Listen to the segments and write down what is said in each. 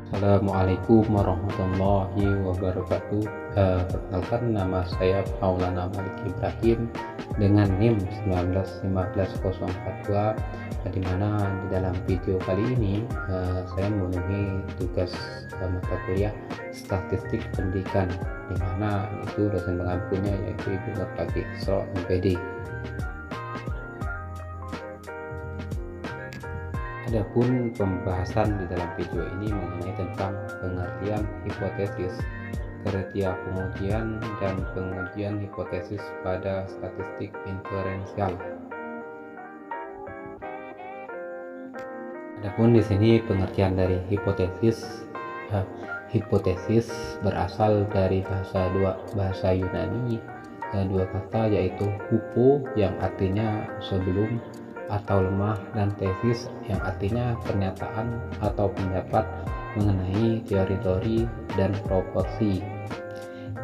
Assalamualaikum warahmatullahi wabarakatuh. Perkenalkan, nama saya Maulana Malik Ibrahim dengan NIM 1915042, di mana di dalam video kali ini saya memenuhi tugas mata kuliah statistik pendidikan, di mana itu dosen pengampunya yaitu Ibu Nur Isra MPD. Adapun pembahasan di dalam video ini mengenai tentang pengertian hipotesis, kriteria pengujian, dan pengujian hipotesis pada statistik inferensial. Adapun di sini pengertian dari hipotesis berasal dari bahasa Yunani, dua kata yaitu hupo yang artinya sebelum atau lemah, dan tesis yang artinya pernyataan atau pendapat mengenai teori-teori dan proporsi.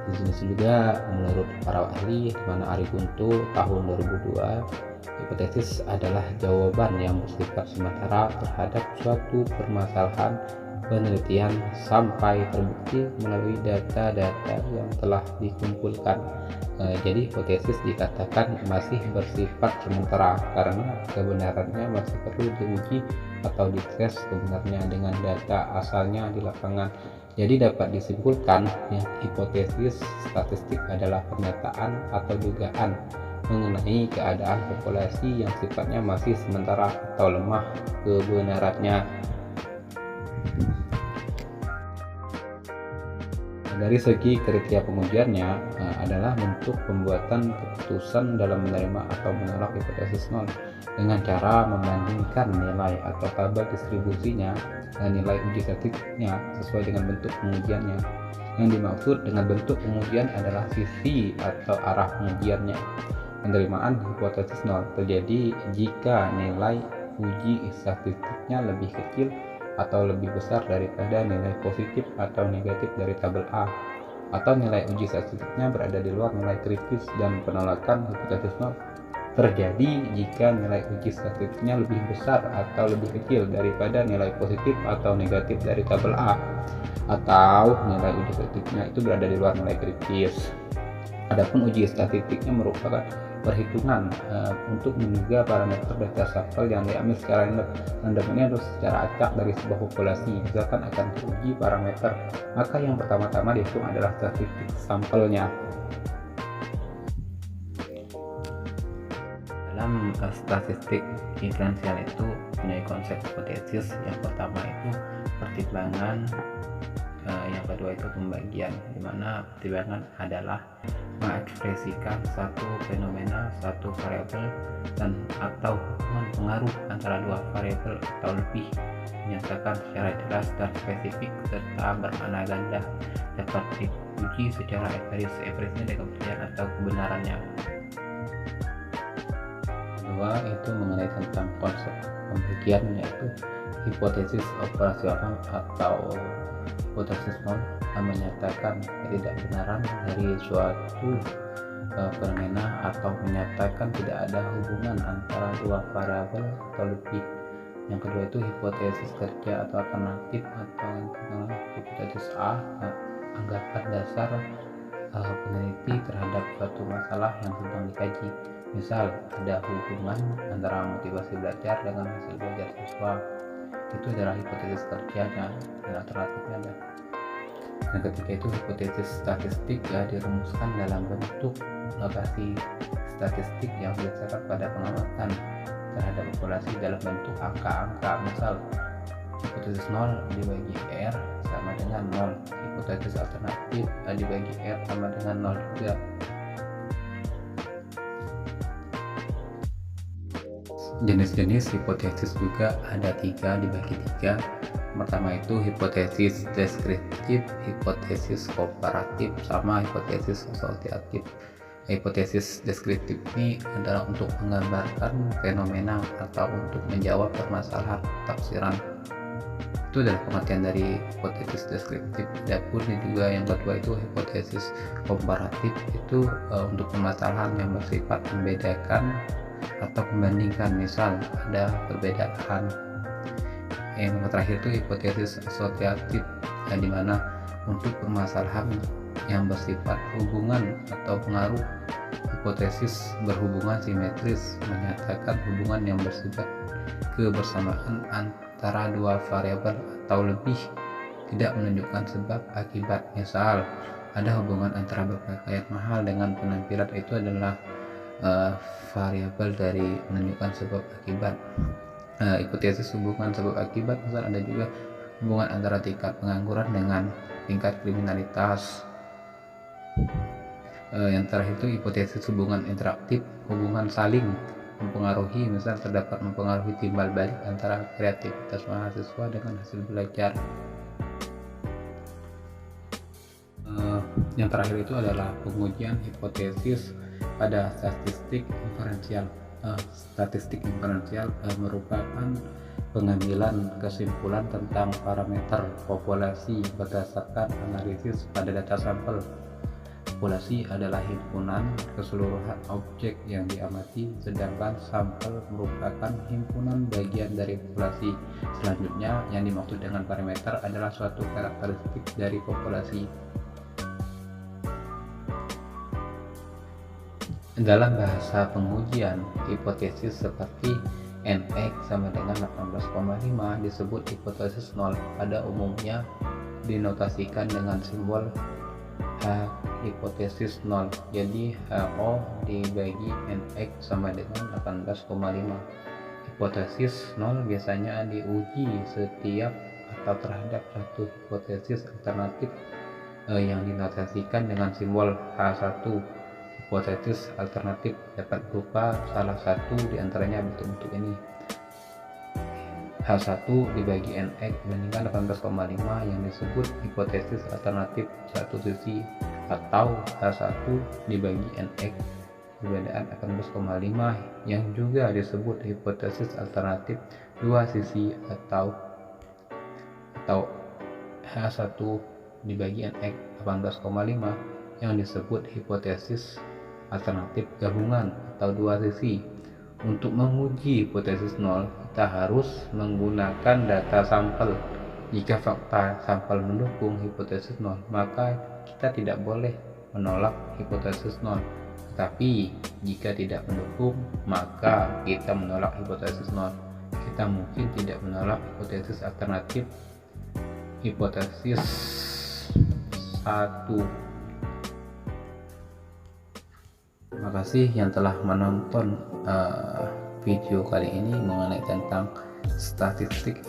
Di sini juga menurut para ahli, di mana Ari Guntu tahun 2002, hipotesis adalah jawaban yang bersifat sementara terhadap suatu permasalahan penelitian sampai terbukti melalui data-data yang telah dikumpulkan. Jadi hipotesis dikatakan masih bersifat sementara karena kebenarannya masih perlu diuji atau dites kebenarnya dengan data asalnya di lapangan. Jadi dapat disimpulkan hipotesis statistik adalah pernyataan atau dugaan mengenai keadaan populasi yang sifatnya masih sementara atau lemah kebenarannya. Dari segi kriteria pengujiannya adalah bentuk pembuatan keputusan dalam menerima atau menolak hipotesis nol dengan cara membandingkan nilai atau tabel distribusinya dan nilai uji statistiknya sesuai dengan bentuk pengujiannya. Yang dimaksud dengan bentuk pengujian adalah sisi atau arah pengujiannya. Penerimaan hipotesis nol terjadi jika nilai uji statistiknya lebih kecil atau lebih besar daripada nilai positif atau negatif dari tabel A, atau nilai uji statistiknya berada di luar nilai kritis. Dan penolakan hipotesis nol terjadi jika nilai uji statistiknya lebih besar atau lebih kecil daripada nilai positif atau negatif dari tabel A, atau nilai uji statistiknya itu berada di luar nilai kritis. Adapun uji statistiknya merupakan perhitungan untuk menduga parameter data sampel yang diambil secara random ini atau secara acak dari sebuah populasi. Misalkan akan teruji parameter, maka yang pertama-tama dihitung adalah statistik sampelnya. Dalam statistik diferensial itu punya konsep hipotesis. Yang pertama itu pertimbangan, yang kedua itu pembagian, di mana pertimbangan adalah mengekspresikan satu fenomena, satu variabel, dan atau hubungan pengaruh antara dua variabel atau lebih, menyatakan secara jelas dan spesifik serta bermakna ganda, dapat diuji secara empirisnya dengan kepercayaan atau kebenarannya. Kedua itu mengenai tentang konsep pembagian, yaitu hipotesis operasional atau hipotesis nol menyatakan ketidakbenaran dari suatu fenomena atau menyatakan tidak ada hubungan antara dua variabel atau lebih. Yang kedua itu hipotesis kerja atau alternatif, atau hipotesis A, anggapan dasar peneliti terhadap suatu masalah yang sedang dikaji. Misal ada hubungan antara motivasi belajar dengan hasil belajar siswa, itu adalah hipotesis kerjanya. Dan alternatifnya ada. Yang ketiga itu hipotesis statistik, dirumuskan dalam bentuk lokasi statistik yang berdasarkan pada pengamatan terhadap populasi dalam bentuk angka-angka. Misal hipotesis 0 dibagi R sama dengan 0, hipotesis alternatif dibagi R sama dengan 0 juga. Jenis-jenis hipotesis juga ada 3, dibagi 3. Pertama itu hipotesis deskriptif, hipotesis komparatif, sama hipotesis asosiatif. Hipotesis deskriptif ini adalah untuk menggambarkan fenomena atau untuk menjawab permasalahan tafsiran. Itu adalah pengertian dari hipotesis deskriptif. Adapun juga yang kedua itu hipotesis komparatif, itu untuk permasalahan yang bersifat membedakan atau membandingkan. Misal ada perbedaan yang terakhir itu hipotesis asosiatif, di mana untuk permasalahan yang bersifat hubungan atau pengaruh, hipotesis berhubungan simetris menyatakan hubungan yang bersifat kebersamaan antara dua variabel atau lebih, tidak menunjukkan sebab akibat. Misal, ada hubungan antara berpakaian mahal dengan penampilan, itu adalah variabel dari menunjukkan sebab akibat. Hipotesis hubungan sebab akibat, misal ada juga hubungan antara tingkat pengangguran dengan tingkat kriminalitas. Yang terakhir itu hipotesis hubungan interaktif, hubungan saling mempengaruhi, misal terdapat mempengaruhi timbal balik antara kreativitas mahasiswa dengan hasil belajar. Yang terakhir itu adalah pengujian hipotesis pada statistik inferensial. Statistik inferensial merupakan pengambilan kesimpulan tentang parameter populasi berdasarkan analisis pada data sampel. Populasi adalah himpunan keseluruhan objek yang diamati, sedangkan sampel merupakan himpunan bagian dari populasi. Selanjutnya, yang dimaksud dengan parameter adalah suatu karakteristik dari populasi. Dalam bahasa pengujian, hipotesis seperti Nx sama dengan 18,5 disebut hipotesis nol. Pada umumnya dinotasikan dengan simbol H hipotesis nol. Jadi HO dibagi Nx sama dengan 18,5. Hipotesis nol biasanya diuji setiap atau terhadap satu hipotesis alternatif yang dinotasikan dengan simbol H1. Hipotesis alternatif dapat berupa salah satu di antaranya bentuk-bentuk ini. H1 dibagi Nx dibandingkan 18,5 yang disebut hipotesis alternatif satu sisi, atau H1 dibagi Nx perbedaan 18,5 yang juga disebut hipotesis alternatif dua sisi, atau H1 dibagi Nx 18,5 yang disebut hipotesis alternatif gabungan atau dua sisi. Untuk menguji hipotesis nol, kita harus menggunakan data sampel. Jika fakta sampel mendukung hipotesis nol, maka kita tidak boleh menolak hipotesis nol. Tetapi jika tidak mendukung, maka kita menolak hipotesis nol. Kita mungkin tidak menolak hipotesis alternatif hipotesis 1. Terima kasih yang telah menonton video kali ini mengenai tentang statistik